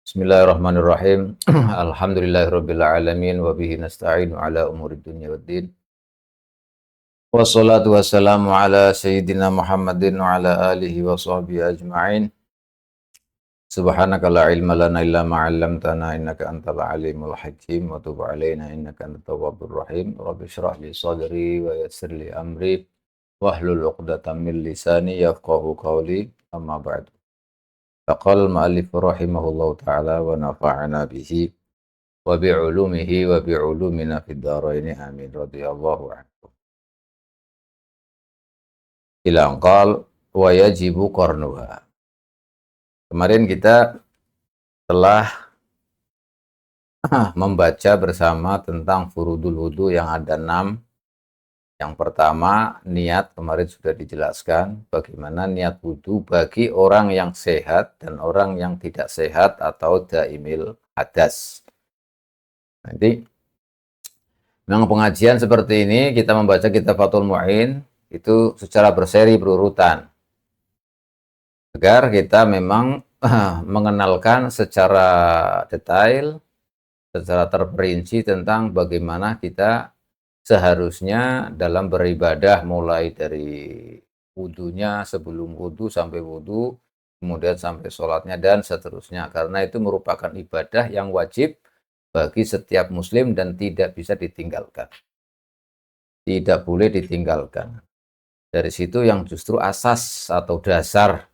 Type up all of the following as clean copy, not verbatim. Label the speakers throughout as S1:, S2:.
S1: Bismillahirrahmanirrahim. Alhamdulillahirabbil alamin wa bihi nasta'inu ala umuri dunya waddin. Wassalatu wassalamu ala sayyidina Muhammadin wa ala alihi wa sahbihi ajma'in. Subhanaka la ilma lana illa ma 'allamtana innaka antal alimul hakim wa tub 'alaina innaka antat tawwabur rahim. Rabbi shrah li sadri wa yassir li amri wahlul 'uqdatam min lisani yafqahu qawli. Amma ba'du. Faqala al-mu'allif rahimahullahu ta'ala wa nafa'ana bihi wa bi'ulumihi wa bi'ulumina fid dharain amin radhiyallahu anhu. Bilang qal wa yajibu qarnuha. Kemarin kita telah membaca bersama tentang furudul wudu yang ada 6. Yang pertama, niat. Kemarin sudah dijelaskan bagaimana niat wudu bagi orang yang sehat dan orang yang tidak sehat atau daimil hadas. Nanti memang pengajian seperti ini kita membaca kitab Fathul Mu'in itu secara berseri berurutan agar kita memang mengenalkan secara detail, secara terperinci tentang bagaimana kita seharusnya dalam beribadah, mulai dari wudunya, sebelum wudu sampai wudu, kemudian sampai sholatnya dan seterusnya, karena itu merupakan ibadah yang wajib bagi setiap muslim dan tidak bisa ditinggalkan, tidak boleh ditinggalkan. Dari situ yang justru asas atau dasar.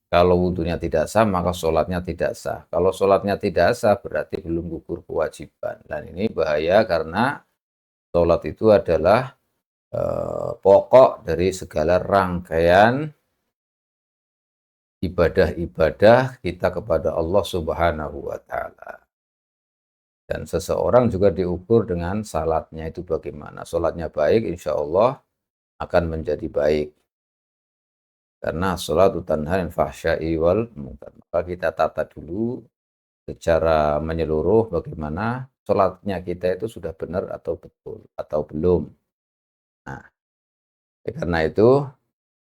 S1: Kalau wudunya tidak sah, maka sholatnya tidak sah. Kalau sholatnya tidak sah, berarti belum gugur kewajiban. Dan ini bahaya karena sholat itu adalah pokok dari segala rangkaian ibadah-ibadah kita kepada Allah Subhanahu wa Ta'ala. Dan seseorang juga diukur dengan salatnya itu bagaimana. Sholatnya baik, insya Allah akan menjadi baik. Karena sholat tanha anil fahsya'i wal munkar. Maka kita tata dulu secara menyeluruh bagaimana sholatnya kita itu sudah benar atau betul atau belum. Nah, karena itu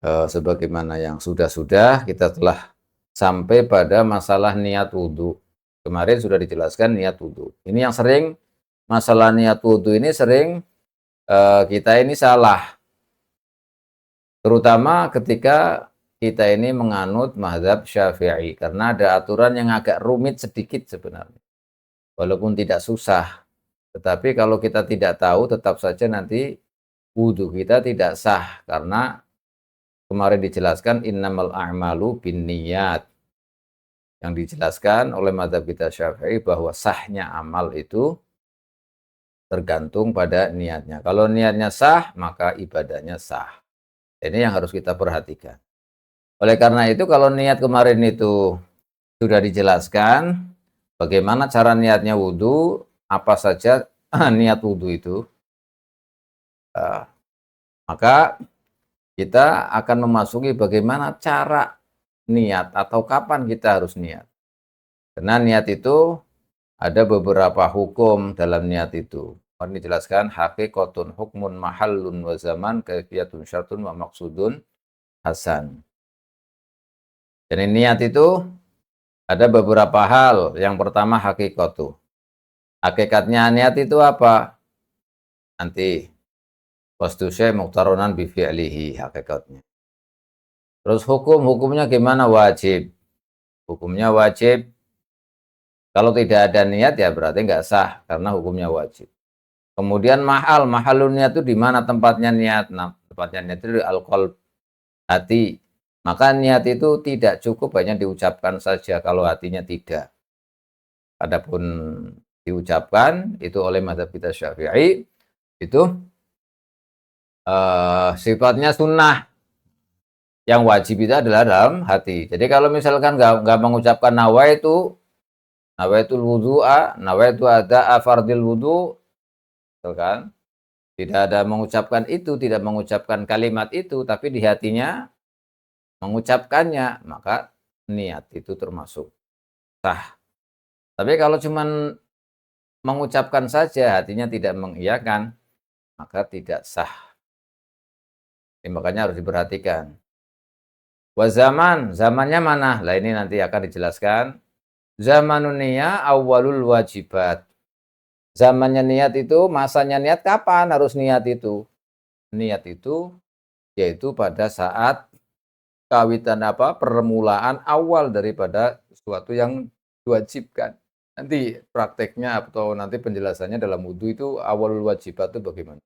S1: sebagaimana yang sudah-sudah kita telah sampai pada masalah niat wudhu. Kemarin sudah dijelaskan niat wudhu. Ini yang sering, masalah niat wudhu ini sering kita ini salah. Terutama ketika kita ini menganut mazhab Syafi'i, karena ada aturan yang agak rumit sedikit sebenarnya. Walaupun tidak susah, tetapi kalau kita tidak tahu tetap saja nanti wudhu kita tidak sah, karena kemarin dijelaskan innamal a'malu binniyat. Yang dijelaskan oleh mazhab kita Syafi'i bahwa sahnya amal itu tergantung pada niatnya. Kalau niatnya sah, maka ibadahnya sah. Ini yang harus kita perhatikan. Oleh karena itu, kalau niat kemarin itu sudah dijelaskan, bagaimana cara niatnya wudhu, apa saja niat wudhu itu, maka kita akan memasuki bagaimana cara niat atau kapan kita harus niat. Karena niat itu ada beberapa hukum dalam niat itu. Ini dijelaskan haqiqatun hukmun mahallun wa zaman kaifiyatun syartun wa maksudun hasan. Jadi niat itu ada beberapa hal. Yang pertama hakikatu. Hakikatnya niat itu apa? Nanti qasdu syai' muqtaronan bi fi'lihi, hakikatnya. Terus hukumnya gimana? Wajib. Hukumnya wajib. Kalau tidak ada niat ya berarti nggak sah karena hukumnya wajib. Kemudian mahalun niat itu di mana tempatnya niat? Nah, tempatnya niat itu di al-qalb, hati. Maka niat itu tidak cukup hanya diucapkan saja kalau hatinya tidak. Adapun diucapkan itu oleh mazhab kita Syafi'i itu sifatnya sunnah. Yang wajib itu adalah dalam hati. Jadi kalau misalkan nggak mengucapkan nawaitul wudu'a, nawaitu ada'a fardil wudu', kan? Tidak ada mengucapkan itu, tidak mengucapkan kalimat itu, tapi di hatinya mengucapkannya, maka niat itu termasuk sah. Tapi kalau cuman mengucapkan saja, hatinya tidak mengiyakan, maka tidak sah. Ini makanya harus diperhatikan. Zamannya mana? Lah ini nanti akan dijelaskan Zamanun niyah awwalul wajibat. Zamannya niat itu, masanya niat kapan harus niat itu? Niat itu yaitu pada saat kawitan apa, permulaan awal daripada sesuatu yang diwajibkan. Nanti prakteknya atau nanti penjelasannya dalam wudu itu awalul wajibat itu bagaimana.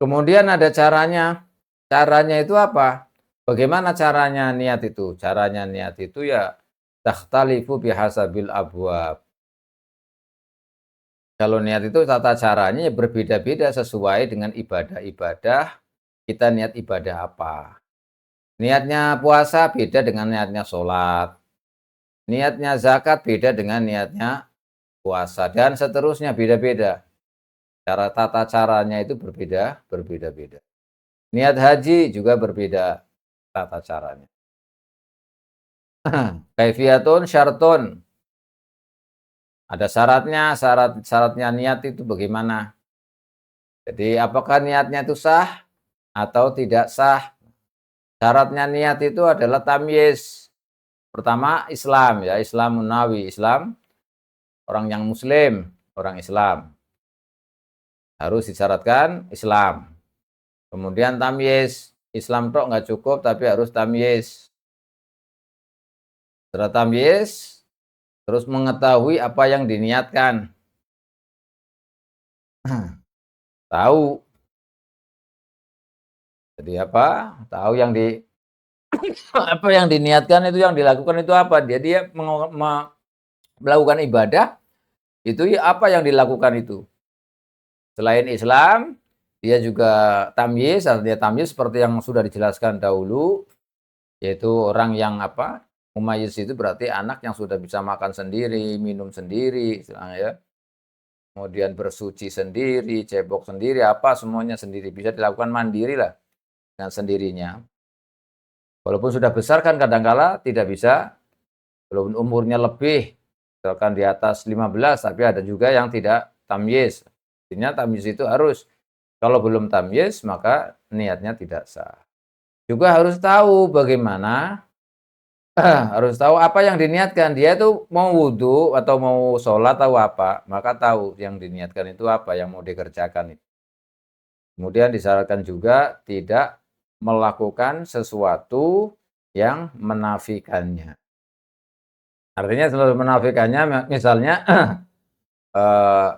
S1: Kemudian ada caranya. Caranya itu apa? Bagaimana caranya niat itu? Caranya niat itu ya takhtalifu bihasabil abwab. Kalau niat itu tata caranya ya berbeda-beda sesuai dengan ibadah-ibadah, kita niat ibadah apa. Niatnya puasa beda dengan niatnya sholat. Niatnya zakat beda dengan niatnya puasa dan seterusnya beda-beda. Cara tata caranya itu berbeda-beda. Niat haji juga berbeda tata caranya. Kaifiyatun syartun. Ada syaratnya niat itu bagaimana? Jadi apakah niatnya itu sah atau tidak sah? Syaratnya niat itu adalah tamyiz. Pertama Islam ya, Islam Nawi, Islam orang yang muslim, orang Islam. Harus disyaratkan Islam. Kemudian tamyiz. Islam tok nggak cukup tapi harus tamyiz. Setelah tamyiz, terus mengetahui apa yang diniatkan. Tahu. Jadi apa? Tahu yang apa yang diniatkan itu yang dilakukan itu apa? Dia melakukan ibadah itu ya apa yang dilakukan itu. Selain Islam, dia juga tamyiz, artinya tamyiz seperti yang sudah dijelaskan dahulu, yaitu orang yang apa? Mumayyiz itu berarti anak yang sudah bisa makan sendiri, minum sendiri, ya. Kemudian bersuci sendiri, cebok sendiri, apa semuanya sendiri. Bisa dilakukan mandiri lah dengan sendirinya. Walaupun sudah besar kan kadangkala tidak bisa, belum umurnya lebih, misalkan di atas 15, tapi ada juga yang tidak tamyiz. Artinya tamyiz itu harus, kalau belum tamyiz maka niatnya tidak sah. Juga harus tahu bagaimana, harus tahu apa yang diniatkan. Dia itu mau wudhu atau mau sholat atau apa, maka tahu yang diniatkan itu apa, yang mau dikerjakan itu. Kemudian disyaratkan juga tidak melakukan sesuatu yang menafikannya. Artinya selalu menafikannya, misalnya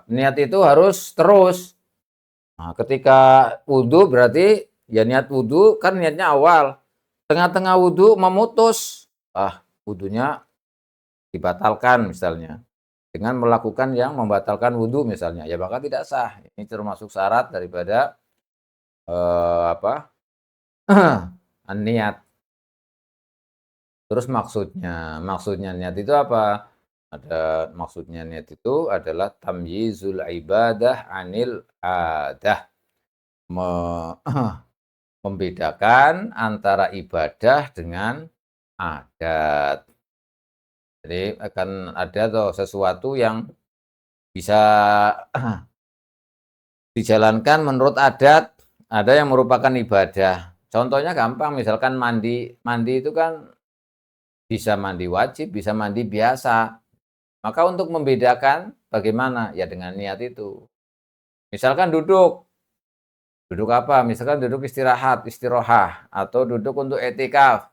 S1: niat itu harus terus. Nah, ketika wudhu berarti ya niat wudhu kan niatnya awal. Tengah-tengah wudhu memutus. Wudhunya dibatalkan misalnya. Dengan melakukan yang membatalkan wudhu misalnya. Ya maka tidak sah. Ini termasuk syarat daripada apa? Niat. Terus maksudnya niat itu apa? Ada maksudnya niat itu adalah tamyizul ibadah anil adah. Membedakan antara ibadah dengan adat. Jadi akan ada tuh sesuatu yang bisa dijalankan menurut adat, ada yang merupakan ibadah. Contohnya gampang, misalkan mandi. Mandi itu kan bisa mandi wajib, bisa mandi biasa. Maka untuk membedakan bagaimana? Ya dengan niat itu. Misalkan duduk. Duduk apa? Misalkan duduk istirahat, istirohah. Atau duduk untuk etikaf.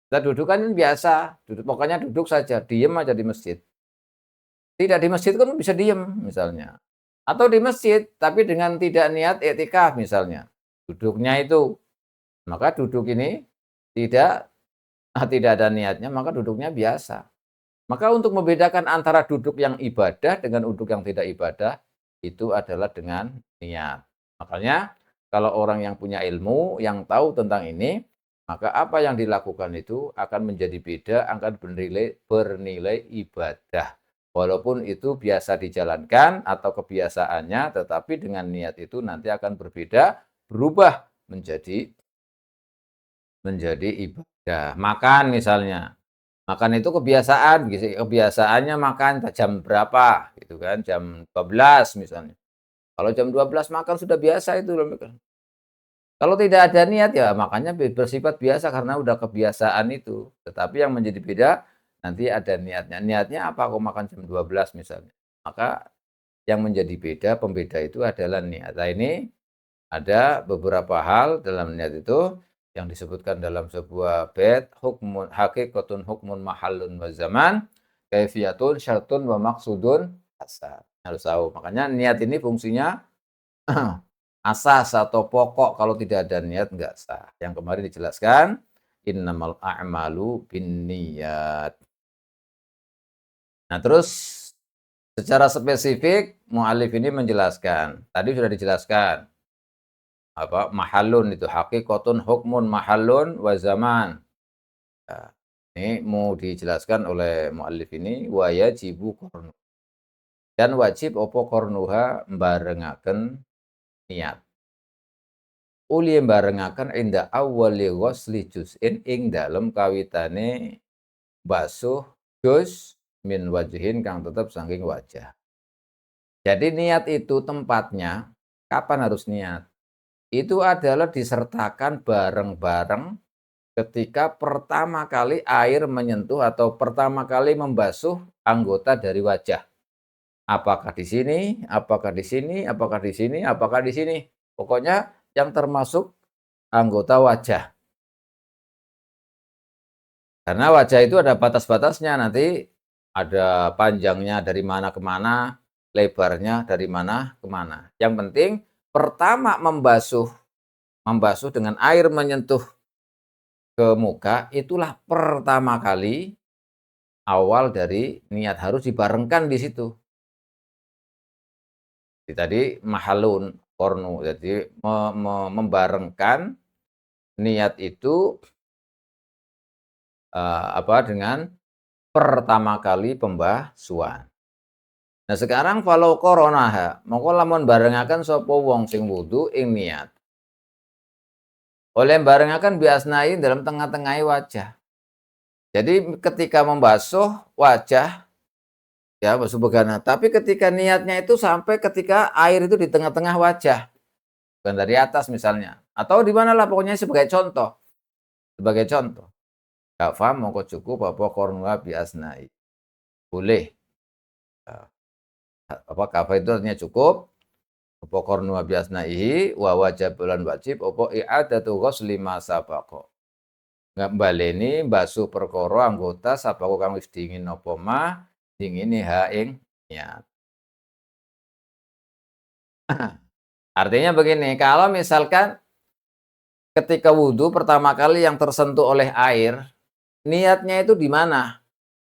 S1: Kita duduk kan biasa. Pokoknya duduk saja. Diem aja di masjid. Tidak di masjid kan bisa diem misalnya. Atau di masjid tapi dengan tidak niat etikaf misalnya. Duduknya itu. Maka duduk ini tidak tidak ada niatnya, maka duduknya biasa. Maka untuk membedakan antara duduk yang ibadah dengan duduk yang tidak ibadah, itu adalah dengan niat. Makanya kalau orang yang punya ilmu, yang tahu tentang ini, maka apa yang dilakukan itu akan menjadi beda, akan bernilai ibadah. Walaupun itu biasa dijalankan atau kebiasaannya, tetapi dengan niat itu nanti akan berbeda, berubah menjadi ibadah. Makan misalnya. Makan itu kebiasaan, kebiasaannya makan jam berapa, gitu kan, jam 12 misalnya. Kalau jam 12 makan sudah biasa itu. Kalau tidak ada niat ya makannya bersifat biasa karena udah kebiasaan itu. Tetapi yang menjadi beda nanti ada niatnya. Niatnya apa? Aku makan jam 12 misalnya. Maka yang menjadi pembeda itu adalah niat. Nah, ini ada beberapa hal dalam niat itu yang disebutkan dalam sebuah bait, hukmun hakikatun hukmun mahallun wa zaman, kaifiyatun syartun wa maqsudun asar. Harus tahu. Makanya niat ini fungsinya asas atau pokok, kalau tidak ada niat nggak sah. Yang kemarin dijelaskan, innamal a'malu binniyat. Nah, terus secara spesifik mu'alif ini menjelaskan, tadi sudah dijelaskan apa mahallun itu hakikatun hukmun mahallun wa zaman. Nah, ini mau dijelaskan oleh mu'alif ini wa yajibu qarnu. Dan wajib opo qarnuha mbarengaken niat. Uli mbarengaken inda awwali ghusli juz'in ing dalem kawitane basuh juz min wajhin kang tetep saking wajah. Jadi niat itu tempatnya kapan harus niat? Itu adalah disertakan bareng-bareng ketika pertama kali air menyentuh atau pertama kali membasuh anggota dari wajah. Apakah di sini, apakah di sini, apakah di sini, apakah di sini. Pokoknya yang termasuk anggota wajah. Karena wajah itu ada batas-batasnya, nanti ada panjangnya dari mana ke mana, lebarnya dari mana ke mana. Yang penting pertama membasuh dengan air menyentuh ke muka, itulah pertama kali awal dari niat, harus dibarengkan di situ. Jadi tadi mahalun kornu, jadi membarengkan niat itu dengan pertama kali pembasuhan. Nah sekarang falau koronaha, mongko lamun barengaken sapa wong sing wudu ing niat. Oleh barengaken biasnai dalam tengah-tengahi wajah. Jadi ketika membasuh wajah, ya basuh begana, tapi ketika niatnya itu sampai ketika air itu di tengah-tengah wajah, bukan dari atas misalnya. Atau di manalah pokoknya sebagai contoh. Sebagai contoh. Gak paham mongko cukup apa kornuha biasnai. Boleh. Apa kafa itu artinya cukup. Apa kornuha biasnaihi wa wajib bulan wajib apa i'adatu ghusli ma sabaqa. Nggak baleni basuh perkara anggota sabako kang wis dingin apa mah dingine ha ing niat. Artinya begini, kalau misalkan ketika wudhu pertama kali yang tersentuh oleh air, niatnya itu di mana?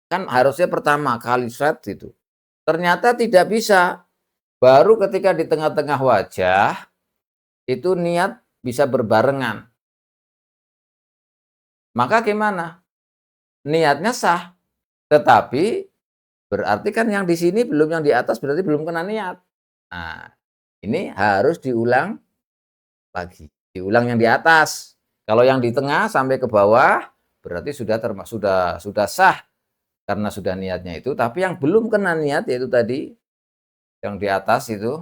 S1: Kan harusnya pertama kali set itu. Ternyata tidak bisa. Baru ketika di tengah-tengah wajah, itu niat bisa berbarengan. Maka gimana? Niatnya sah. Tetapi berarti kan yang di sini belum, yang di atas berarti belum kena niat. Nah, ini harus diulang lagi. Diulang yang di atas. Kalau yang di tengah sampai ke bawah berarti sudah sudah sah karena sudah niatnya itu. Tapi yang belum kena niat yaitu tadi yang di atas itu,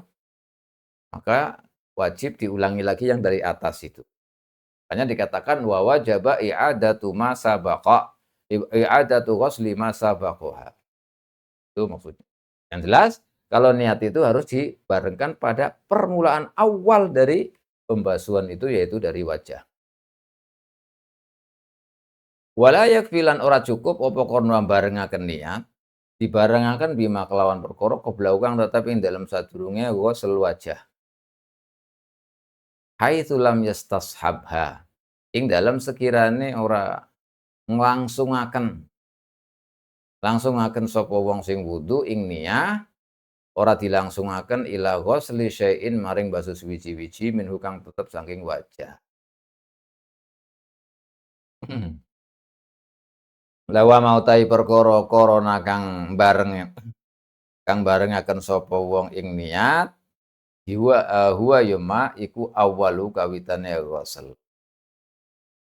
S1: maka wajib diulangi lagi yang dari atas itu. Hanya dikatakan wa wajaba i'adatu ma sabaqa, i'adatu ghusli ma sabaqaha. Itu maksudnya. Yang jelas kalau niat itu harus dibarengkan pada permulaan awal dari pembasuhan itu, yaitu dari wajah. Wala yakfilan ora cukup apa kono barengaken niat, dibarengaken bima kelawan perkara qabla kang tetep ing dalem sadurunge ghusl wajah. Haitsu lam yastashabha. Ing dalem sekirane ora langsungaken sapa wong sing wudu ing niyah, ora dilangsungaken ila ghusli syai'in maring basuh suwiji-wiji minhu kang tetep saking wajah. Lawa mautai perkara korona kang barengaken sapa wong ing niat, huwa yuma iku awwalu kawitane ghusl.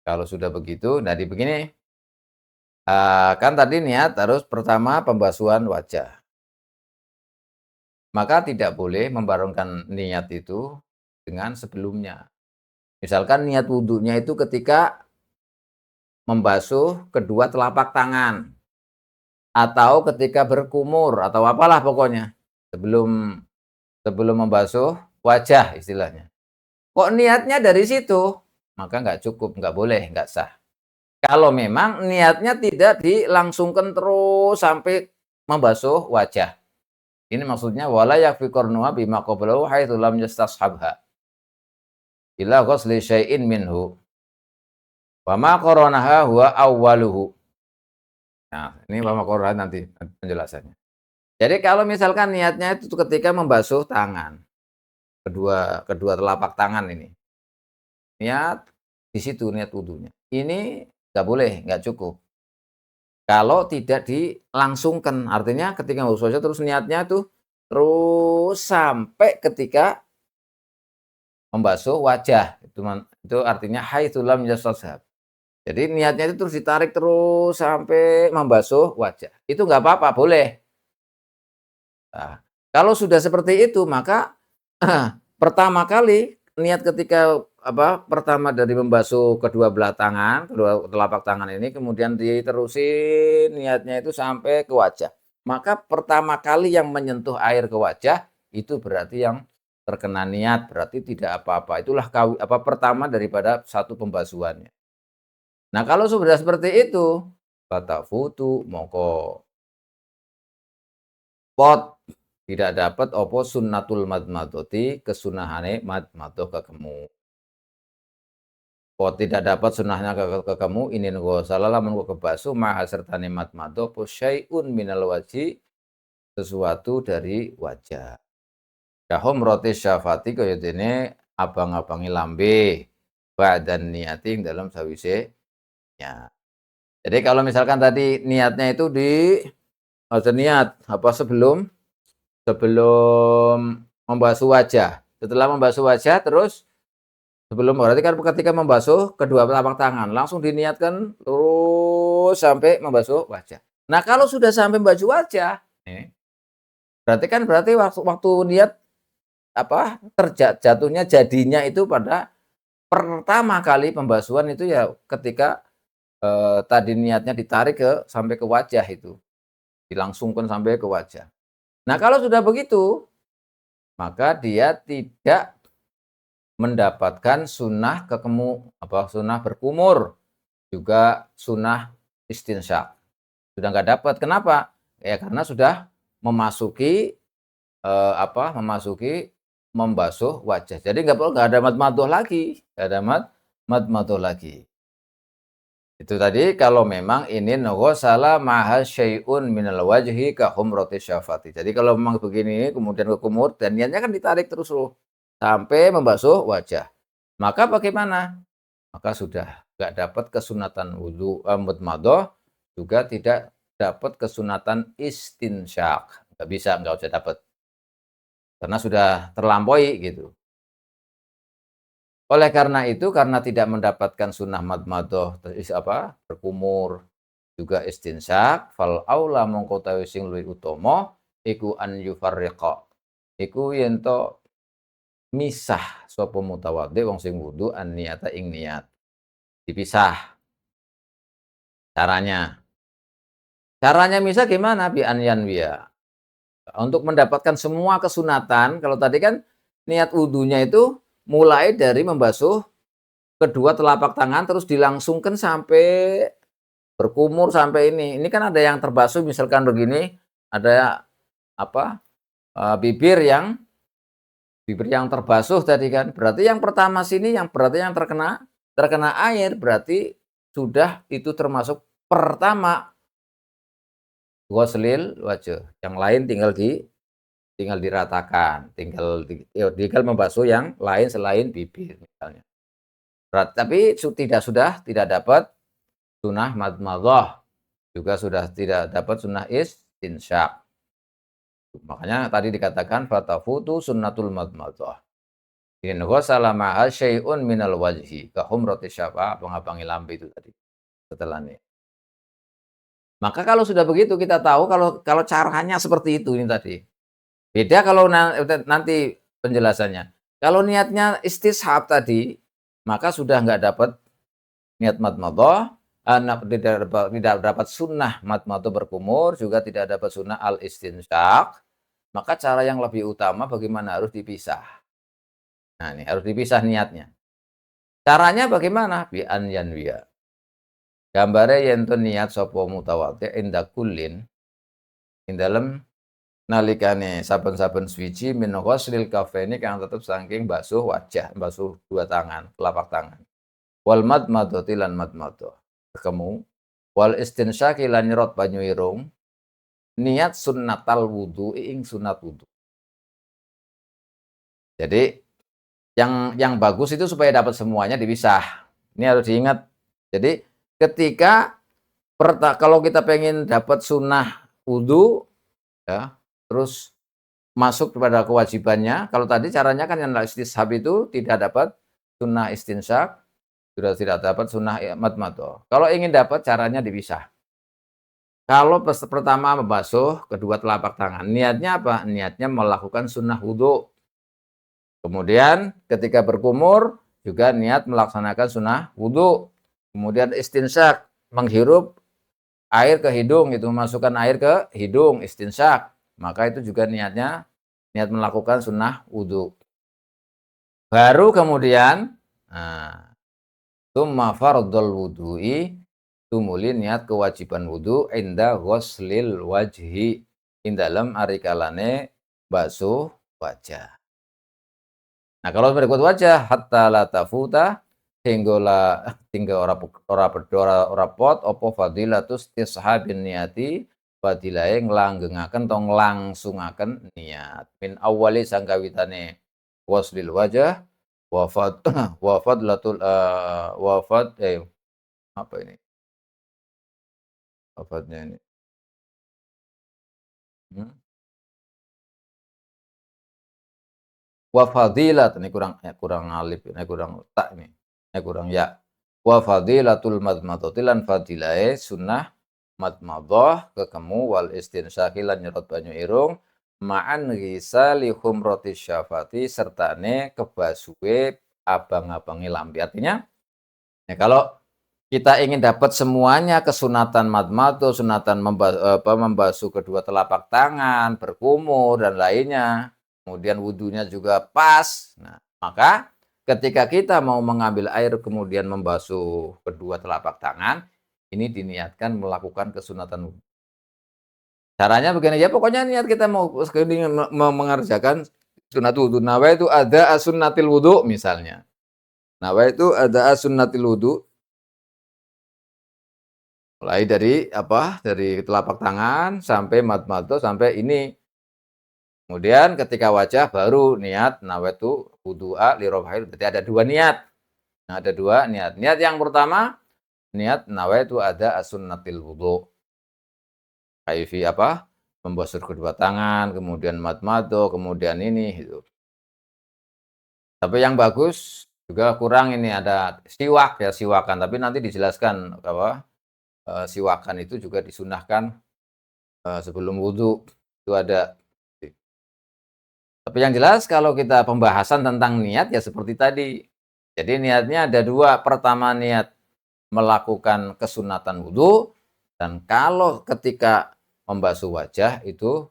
S1: Kalau sudah begitu, nah di begini, kan tadi niat harus pertama pembasuhan wajah. Maka tidak boleh membarengkan niat itu dengan sebelumnya. Misalkan niat wudhunya itu ketika membasuh kedua telapak tangan. atau ketika berkumur atau apalah pokoknya sebelum sebelum membasuh wajah istilahnya. Kok niatnya dari situ? Maka nggak cukup, nggak boleh, nggak sah. Kalau memang niatnya tidak dilangsungkan terus sampai membasuh wajah. Ini maksudnya wala yakfi qarnuha bima qablahu haitsu lam yastashabha ila ghusli syai'in minhu wa ma qaranaha huwa awwaluhu. Nah, ini wa ma qaranaha nanti penjelasannya. Jadi kalau misalkan niatnya itu ketika membasuh tangan, kedua kedua telapak tangan ini. Niat di situ niat wudunya. Ini nggak boleh, nggak cukup. Kalau tidak dilangsungkan, artinya ketika membasuh wajah terus niatnya tuh terus sampai ketika membasuh wajah, itu artinya haitsu lam yastashab. Jadi niatnya itu terus ditarik terus sampai membasuh wajah. Itu nggak apa-apa, boleh. Nah, kalau sudah seperti itu maka pertama kali niat ketika pertama dari membasuh kedua belah tangan, kedua telapak tangan ini kemudian diterusin niatnya itu sampai ke wajah. Maka pertama kali yang menyentuh air ke wajah itu berarti yang terkena niat, berarti tidak apa-apa. Itulah pertama daripada satu pembasuhannya. Nah, kalau sudah seperti itu, fatafutu moko pot tidak dapat opo sunnatul madmadoti kesunahane madmadoh kekemu. Pot tidak dapat sunahnya kekemu ini nego salah lamun kebasu maha sertane madmadoh po syai'un minal waji sesuatu dari wajah. Kahum roti syafati kaya dene abang-abangi lambe badan niating dalam sawise ya. Jadi kalau misalkan tadi niatnya itu niat sebelum membasuh wajah. Setelah membasuh wajah terus berarti kan ketika membasuh kedua telapak tangan langsung diniatkan terus sampai membasuh wajah. Nah, kalau sudah sampai membasuh wajah, berarti waktu niat jatuhnya jadinya itu pada pertama kali pembasuhan itu ya ketika tadi niatnya ditarik sampai ke wajah itu. Dilangsungkan sampai ke wajah. Nah, kalau sudah begitu, maka dia tidak mendapatkan sunnah sunnah berkumur, juga sunnah istinsyak. Sudah nggak dapat. Kenapa? Ya karena sudah memasuki membasuh wajah. Jadi nggak ada madmadoh lagi, nggak ada madmadoh lagi. Itu tadi kalau memang ini salah maha syai'un minal wajhi ka humrati syafati. Jadi kalau memang begini kemudian kekumur dan niatnya kan ditarik terus loh sampai membasuh wajah. Maka bagaimana? Maka sudah enggak dapat kesunatan wudu mudmadah, juga tidak dapat kesunatan istinsyak. Enggak usah dapat. Karena sudah terlampaui gitu. Oleh karena itu, karena tidak mendapatkan sunnah madmadoh berkumur, juga istinsyak, fal aula mongko tawi sing luwih utama iku an yufarriqa. Iku yen to misah sapa mutawaddi wong sing wudu an niyata ing niat. Dipisah caranya. Caranya misah gimana? Bi an yanwiya. Untuk mendapatkan semua kesunatan, kalau tadi kan niat wudunya itu mulai dari membasuh kedua telapak tangan terus dilangsungkan sampai berkumur sampai ini. Ini kan ada yang terbasuh misalkan begini, ada bibir yang terbasuh tadi kan. Berarti yang pertama sini berarti yang terkena air berarti sudah itu termasuk pertama ghuslil wajah. Yang lain tinggal diratakan, tinggal membasuh yang lain selain bibir misalnya. Tapi tidak dapat sunnah madmadah, juga sudah tidak dapat sunnah istinsyak. Makanya tadi dikatakan fatafutu sunnatul madmadah. In ghasala ma'a syai'un minal wajhi ka humrati syafa pengabangi lambe itu tadi setelahnya. Maka kalau sudah begitu kita tahu kalau caranya seperti itu ini tadi. Beda kalau nanti penjelasannya. Kalau niatnya istishab tadi, maka sudah nggak dapat niat madmadah, tidak dapat sunnah madmadah berkumur, juga tidak dapat sunnah al-istinsyaq, maka cara yang lebih utama bagaimana? Harus dipisah. Nah, ini harus dipisah niatnya. Caranya bagaimana? Bi an yanwiya. Gambare yen to niat sapa mutawaddi inda kullin ing dalem nalikane saben-saben suci min ghuslil kafaini kang tetep saking basuh wajah, basuh dua tangan, telapak tangan. Wal madmadati lan madmadah. Kemu wal istinsyaqi lan nyerot banyu irung niat sunnatal wudu ing sunat wudu. Jadi yang bagus itu supaya dapat semuanya dipisah. Ini harus diingat. Jadi ketika kalau kita pengen dapat sunnah wudu ya, terus masuk kepada kewajibannya, kalau tadi caranya kan yang istishab itu tidak dapat sunnah istinsyaq, sudah tidak dapat sunnah madmadah. Kalau ingin dapat caranya dipisah. Kalau pertama membasuh kedua telapak tangan, niatnya apa? Niatnya melakukan sunnah wudu. Kemudian ketika berkumur juga niat melaksanakan sunnah wudu. Kemudian istinsyaq, menghirup air ke hidung, itu memasukkan air ke hidung, istinsyaq. Maka itu juga niatnya niat melakukan sunnah wudu. Baru kemudian tsumma fardhul wudu'i, tumuli niat kewajiban wudu inda ghuslil wajhi, ing dalem arikalane basuh wajah. Nah, kalau berikut wajah hatta la tafuta hingga ora pot apa fadilatus tishabin niati, fadilahe nglanggengaken to nglangsungaken niat min awali sangkawitane waslil wajah wafat wafadlatul wafat apa ini wafatnya ini hmm? Wa fadilat ini kurang alif, ini kurang tak ini kurang ya. Wa fadilatul madmadhati lan fadilahe sunnah madmadhah kekemu wal istinsyaqi lan nyerot banyu irung ma'an ghisali humrati syafati sertane kebasuhe abang-abangi lambe. Artinya ya kalau kita ingin dapat semuanya kesunatan madmadhah, sunatan membasuh kedua telapak tangan, berkumur dan lainnya, kemudian wudunya juga pas. Nah, maka ketika kita mau mengambil air kemudian membasuh kedua telapak tangan, ini diniatkan melakukan kesunatan wudu. Caranya begini ya, pokoknya niat kita mau mengerjakan sunat wudu. Nawaitu ada asunnatil wudu misalnya. Nawaitu ada asunnatil wudu. Mulai dari apa? Dari telapak tangan sampai madmadhah sampai ini. Kemudian ketika wajah baru niat nawaitu wudu'a li rafa'il, berarti ada dua niat. Nah, ada dua niat. Niat yang pertama niat nawaitu ada asunnatil wudu. Kaifi apa? Membasuh kedua tangan, kemudian madmadhah, kemudian ini gitu. Tapi yang bagus juga kurang ini ada siwak ya, siwakan, tapi nanti dijelaskan apa? Siwakan itu juga disunahkan sebelum wudu. Itu ada. Tapi yang jelas kalau kita pembahasan tentang niat ya seperti tadi. Jadi niatnya ada dua. Pertama niat melakukan kesunatan wudu, dan kalau ketika membasuh wajah itu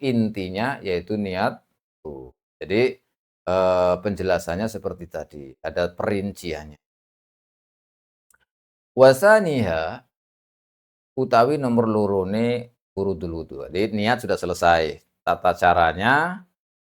S1: intinya yaitu niat wudu. Jadi penjelasannya seperti tadi, ada perinciannya. Wasaniha utawi nomor lorone furudul wudu. Jadi niat sudah selesai. Tata caranya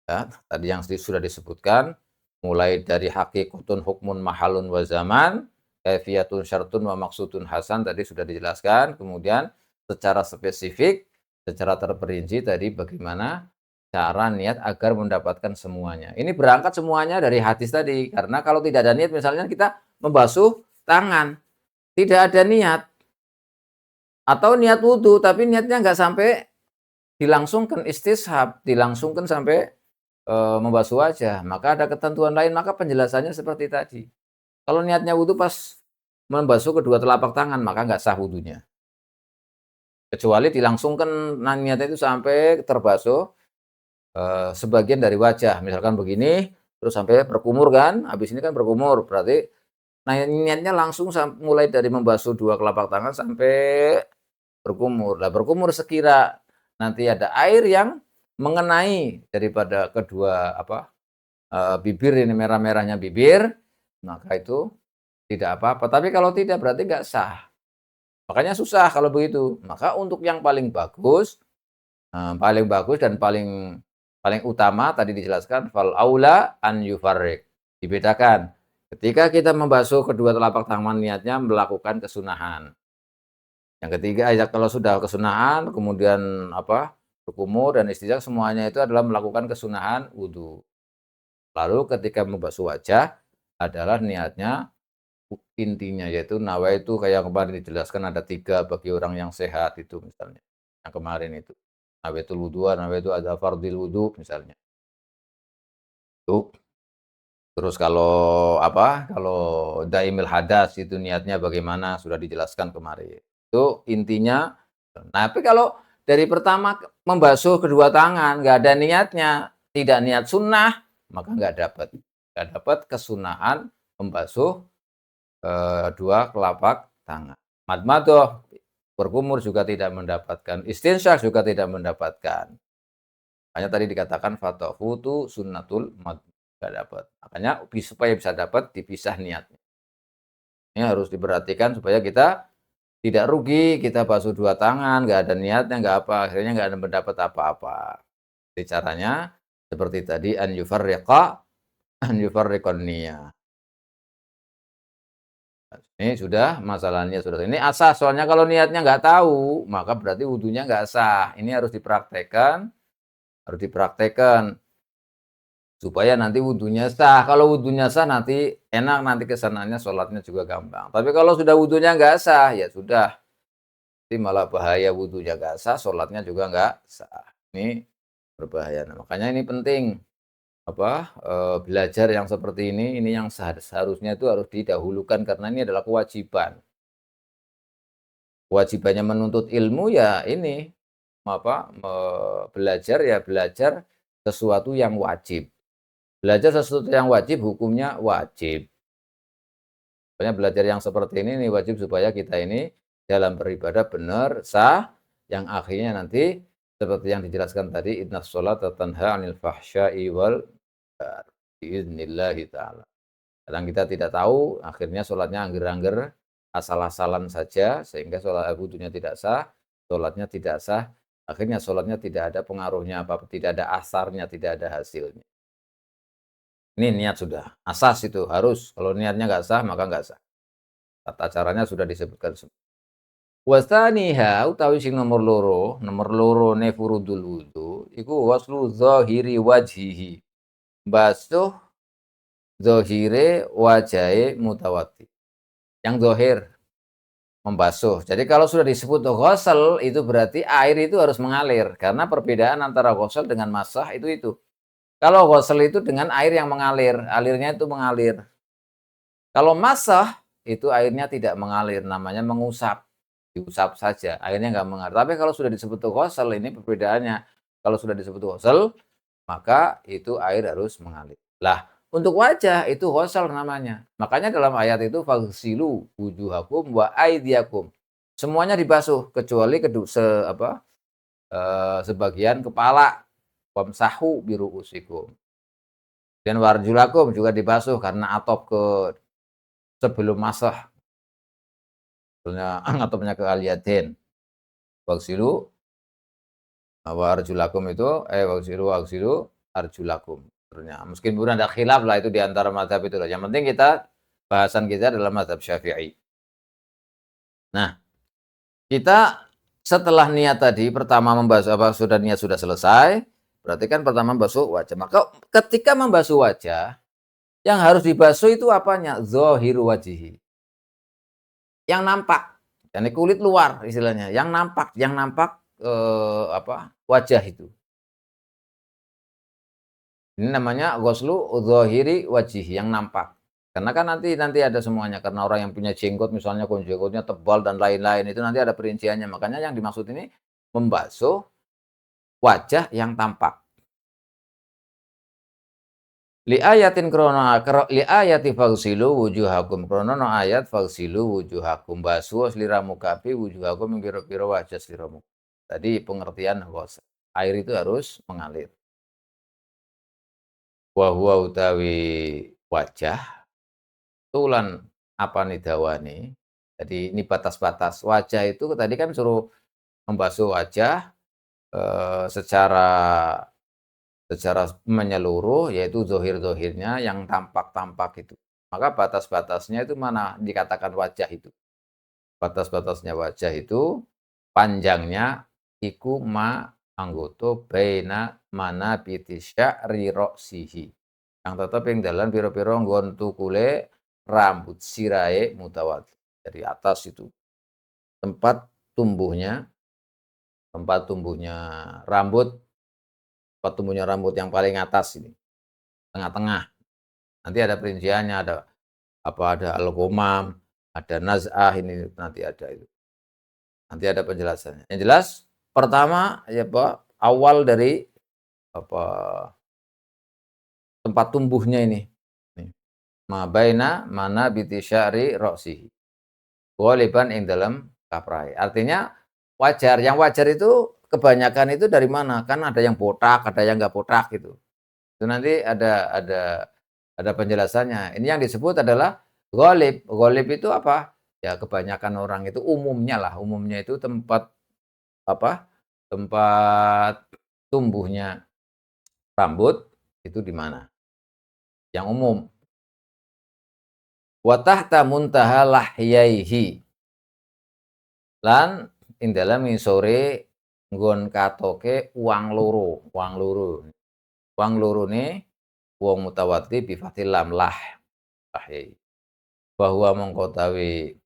S1: ya, tadi yang sudah disebutkan, mulai dari hakikatun hukmun mahalun wa zaman, kaifiyatun syartun wa maksudun hasan tadi sudah dijelaskan. Kemudian secara spesifik, secara terperinci tadi bagaimana cara niat agar mendapatkan semuanya. Ini berangkat semuanya dari hadis tadi. Karena kalau tidak ada niat, misalnya kita membasuh tangan, tidak ada niat, atau niat wudu tapi niatnya nggak sampai dilangsungkan istishab, dilangsungkan sampai membasuh wajah, maka ada ketentuan lain, maka penjelasannya seperti tadi. Kalau niatnya wudu pas membasuh kedua telapak tangan, maka nggak sah wudunya. Kecuali dilangsungkan niatnya itu sampai terbasuh sebagian dari wajah, misalkan begini, terus sampai berkumur kan, habis ini kan berkumur, berarti Nah, niatnya langsung mulai dari membasuh 2 telapak tangan sampai berkumur. Lah berkumur sekira nanti ada air yang mengenai daripada kedua bibir ini merah-merahnya bibir, maka itu tidak apa-apa. Tapi kalau tidak berarti nggak sah. Makanya susah kalau begitu. Maka untuk yang paling bagus dan paling paling utama tadi dijelaskan fal aula an yufarriq. Dibedakan. Ketika kita membasuh kedua telapak tangan niatnya melakukan kesunahan. Yang ketiga ya kalau sudah kesunahan kemudian berkumur dan istinja semuanya itu adalah melakukan kesunahan wudu. Lalu ketika membasuh wajah adalah niatnya intinya yaitu nawaitu kayak kemarin dijelaskan ada 3 bagi orang yang sehat itu misalnya, yang kemarin itu. Nawaitul wudu'a, nawaitu adza fardhil wudu misalnya. Itu. Terus kalau daimil hadas itu niatnya bagaimana sudah dijelaskan kemarin. Itu intinya. Nah, tapi kalau dari pertama membasuh kedua tangan nggak ada niatnya, tidak niat sunnah, maka nggak dapat kesunahan membasuh dua telapak tangan. Madmadoh, berkumur juga tidak mendapatkan, istinsyak juga tidak mendapatkan. Hanya tadi dikatakan fatahutu sunnatul madmadoh, nggak dapat. Makanya supaya bisa dapat dipisah niatnya. Ini harus diperhatikan supaya kita tidak rugi, kita basuh dua tangan, nggak ada niatnya, nggak apa, akhirnya nggak ada mendapat apa-apa. Jadi caranya seperti tadi an yufarriqan niyah. Ini sudah masalahnya sudah. Ini asah soalnya kalau niatnya nggak tahu, maka berarti wudunya nggak sah. Ini harus dipraktekkan supaya nanti wudunya sah. Kalau wudunya sah nanti enak nanti kesananya sholatnya juga gampang. Tapi kalau sudah wudunya nggak sah, ya sudah. Nanti malah bahaya wudunya nggak sah, sholatnya juga nggak sah. Ini berbahaya. Nah, makanya ini penting belajar yang seperti ini yang seharusnya itu harus didahulukan karena ini adalah kewajiban. Kewajibannya menuntut ilmu ya ini, belajar ya belajar sesuatu yang wajib. Belajar sesuatu yang wajib hukumnya wajib. Pokoknya belajar yang seperti ini wajib supaya kita ini dalam beribadah benar, sah, yang akhirnya nanti seperti yang dijelaskan tadi, innas sholata tanha 'anil fahsya'i wal munkar biidznillah taala. Kadang kita tidak tahu, akhirnya sholatnya angger-angger, asal-asalan saja, sehingga sholat wudunya tidak sah, sholatnya tidak sah, akhirnya sholatnya tidak ada pengaruhnya apa-apa, tidak ada asarnya, tidak ada hasilnya. Ini niat sudah, asas itu harus, kalau niatnya nggak sah, maka nggak sah. Tata caranya sudah disebutkan semua. Wasaniha utawi sing nomor loro ne furudul wudu, iku waslu zahiri wajhihi. Basuh zahire wajahe mutawaddi. Yang zahir membasuh. Jadi kalau sudah disebut ghusl itu berarti air itu harus mengalir karena perbedaan antara ghusl dengan masah itu. Kalau ghusl itu dengan air yang mengalir, alirnya itu mengalir. Kalau masah itu airnya tidak mengalir, namanya mengusap. Diusap saja, airnya nggak mengalir. Tapi kalau sudah disebut ghusl ini perbedaannya. Kalau sudah disebut ghusl, maka itu air harus mengalir. Lah, untuk wajah itu ghusl namanya. Makanya dalam ayat itu faghsilu wujuhakum wa aydiyakum. Semuanya dibasuh kecuali sebagian kepala. Wamsahu biruusikum. Dan warjulakum juga dibasuh karena atop ke sebelum masah. Sebetulnya atopnya ke al-yadain. Waghsilu wa arjulakum itu waghsilu arjulakum. Meskipun ada khilaf lah itu di antara mazhab itu lah. Yang penting bahasan kita adalah mazhab Syafi'i. Nah, kita setelah niat tadi pertama membasuh sudah niat sudah selesai, berarti kan pertama membasuh wajah. Maka ketika membasuh wajah, yang harus dibasuh itu apanya? Zahiru wajihi. Yang nampak. Yani kulit luar istilahnya, yang nampak wajah itu. Ini namanya ghuslu zahiri wajih, yang nampak. Karena kan nanti ada semuanya. Karena orang yang punya jenggot misalnya jenggotnya tebal dan lain-lain itu nanti ada perinciannya. Makanya yang dimaksud ini membasuh wajah yang tampak. Li ayatin li ayati fagsilu wujuhakum krana no ayat fagsilu wujuhakum basuh sliramu kabeh wujuhakum ing pira-pira wajah sliramu. Tadi pengertian bahwa air itu harus mengalir. Wa huwa utawi wajah tulan apa nih dawane. Jadi ini batas-batas wajah itu tadi kan suruh membasuh wajah secara menyeluruh, yaitu zohir-zohirnya yang tampak-tampak itu. Maka batas-batasnya itu mana dikatakan wajah itu. Batas-batasnya wajah itu panjangnya iku ma anggoto baina mana biti sya'ri roksihi. Yang tetap yang dalam piro-piro nggon tukule rambut sirae mutawati. Dari atas itu tempat tumbuhnya rambut, tempat tumbuhnya rambut yang paling atas ini, tengah-tengah. Nanti ada perinciannya, ada al-ghamam, ada naz'ah, ini nanti ada itu. Nanti ada penjelasannya. Yang jelas pertama ya Pak, awal dari apa tempat tumbuhnya ini. Nih. Ma baina mana biti sya'ri ra'sihi. Ghaliban ing dalam kaprai. Artinya wajar, yang wajar itu kebanyakan itu dari mana? Kan ada yang botak, ada yang enggak botak gitu. Itu nanti ada penjelasannya. Ini yang disebut adalah ghalib. Ghalib itu apa? Ya kebanyakan orang itu umumnya lah, umumnya itu tempat apa? Tempat tumbuhnya rambut itu di mana? Yang umum. Wa tahta muntaha lahyaihi. Lan ing dalem ngisore nggon katoke uang loro, uang loro. Uang lorone wong mutawati bi fathil lam lahyai. Bahwa mongko tawi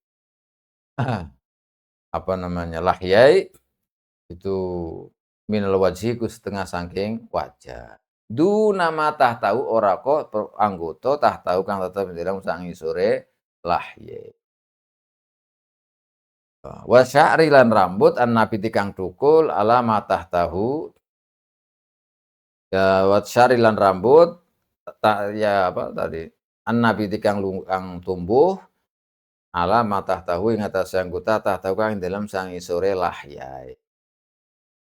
S1: apa namanya lahyai itu minal wajhi ku setengah saking wajah. Du nama tah tahu ora kok anggota tah tahu kang tetep dalam sang isore lahyai. Wa sya'ri lan rambut an nabi tikang tukul ala matah tahu ya wa sya'ri lan rambut ya apa tadi an nabi tikang tumbuh ala matah tahu ing atas anggota tah tahu kang dalam sang isore lahyai.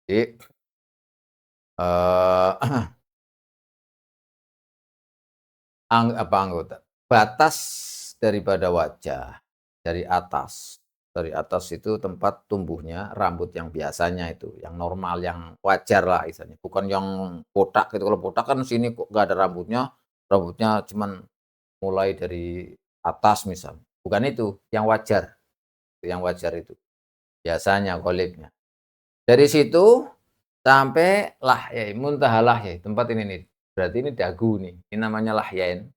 S1: Jadi eh apa anggota? Batas daripada wajah dari atas itu tempat tumbuhnya rambut yang biasanya itu, yang normal, yang wajar lah istilahnya. Bukan yang botak gitu, kalau botak kan sini kok nggak ada rambutnya cuman mulai dari atas misal. Bukan itu, yang wajar itu. Biasanya ghalibnya. Dari situ sampai lahyai, muntaha lahyai, tempat ini nih. Berarti ini dagu nih, ini namanya lahyain.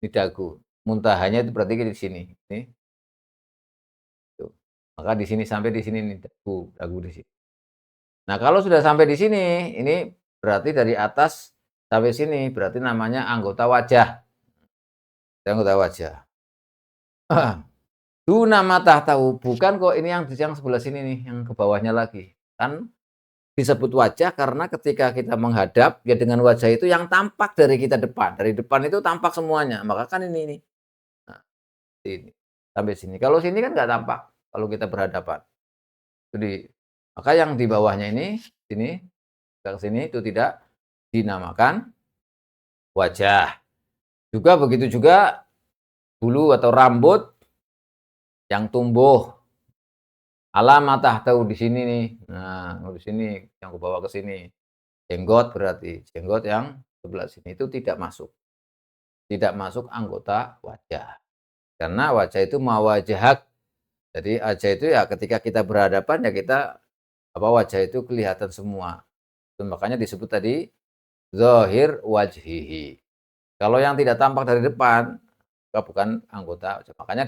S1: Ini dagu. Muntahanya itu berarti di sini. Nih. Tuh. Maka di sini sampai di sini nih dagu di sini. Nah, kalau sudah sampai di sini, ini berarti dari atas sampai sini berarti namanya anggota wajah. Anggota wajah. Duna mata tahu, bukan kok ini yang sebelah sini nih, yang ke bawahnya lagi. Kan disebut wajah karena ketika kita menghadap ya dengan wajah itu yang tampak dari kita depan. Dari depan itu tampak semuanya. Maka kan ini nih. Nah, ini sampai sini. Kalau sini kan nggak tampak kalau kita berhadapan. Jadi maka yang di bawahnya ini sini ke sini itu tidak dinamakan wajah. Juga begitu juga bulu atau rambut yang tumbuh alamatah tahu di sini nih. Nah, di sini yang ke bawah ke sini. Jenggot berarti jenggot yang sebelah sini itu tidak masuk. Tidak masuk anggota wajah. Karena wajah itu mawajahak. Jadi wajah itu ya ketika kita berhadapan ya kita wajah itu kelihatan semua. Itu makanya disebut tadi zahir wajhihi. Kalau yang tidak tampak dari depan bukan anggota wajah. Makanya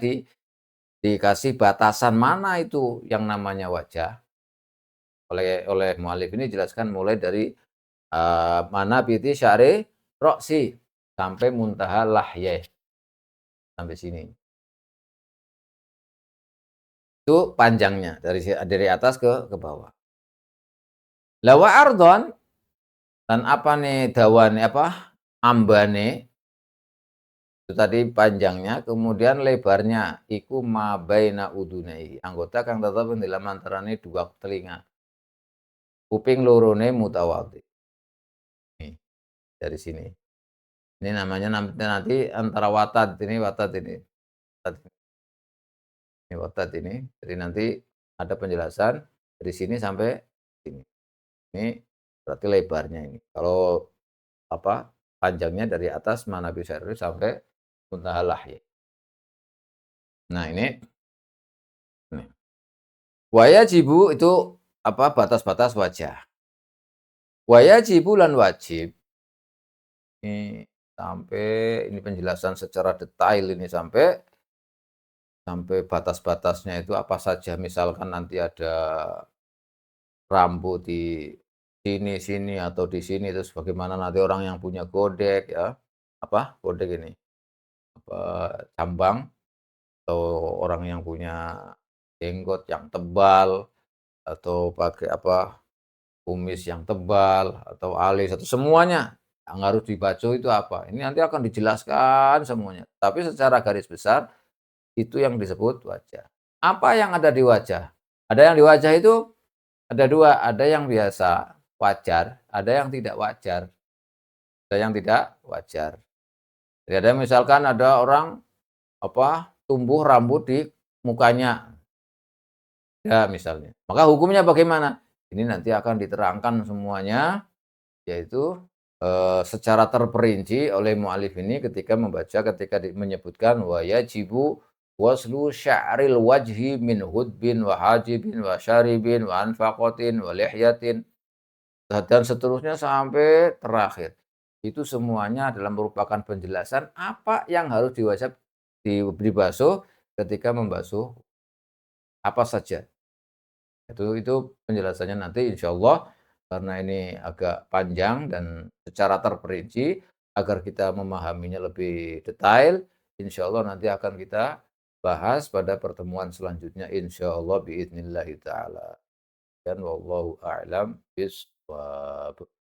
S1: dikasih batasan mana itu yang namanya wajah. Oleh mu'alif ini jelaskan mulai dari mana biti syari roksi sampai muntaha lahyeh. Sampai sini. Itu panjangnya dari atas ke bawah. Lawa ardon dan apa nih dawan ambane itu tadi panjangnya, kemudian lebarnya iku ma baina udunaihi, anggota kang tetep ing dalam antarané dua telinga. Kuping lorone mutawadhi. Nih, dari sini. Ini namanya nanti antara watad ini, watad ini watad ini. Jadi nanti ada penjelasan dari sini sampai sini. Ini berarti lebarnya ini. Kalau apa, panjangnya dari atas manabi syarif sampai muntahal lahya. Nah ini, nih. Wayajibu itu apa, batas-batas wajah. Wayajibu lan wajib, ini sampai ini penjelasan secara detail ini sampai sampai batas-batasnya itu apa saja. Misalkan nanti ada rambut di sini atau di sini, terus bagaimana nanti orang yang punya godek ya, apa, godek ini, apa, cambang, atau orang yang punya jenggot yang tebal, atau pakai apa, kumis yang tebal, atau alis, atau semuanya yang harus dibaca itu apa. Ini nanti akan dijelaskan semuanya, tapi secara garis besar itu yang disebut wajah. Apa yang ada di wajah? Ada yang di wajah itu ada 2, ada yang biasa, wajar, ada yang tidak wajar, ada yang tidak wajar. Jadi ada misalkan ada orang, apa, tumbuh rambut di mukanya, ya misalnya. Maka hukumnya bagaimana? Ini nanti akan diterangkan semuanya, yaitu, secara terperinci oleh mu'alif ini ketika membaca, ketika menyebutkan wa yajibu waslu sya'ril wajhi min hudbin wa hajibin wa syaribin wa anfaqatin wa lihyatin. Dan seterusnya sampai terakhir. Itu semuanya adalah merupakan penjelasan apa yang harus dibasuh ketika membasuh apa saja. Itu penjelasannya nanti insyaallah, karena ini agak panjang dan secara terperinci, agar kita memahaminya lebih detail, insyaallah nanti akan kita bahas pada pertemuan selanjutnya insyaallah biidznillah taala. Dan wallahu a'lam bishawab.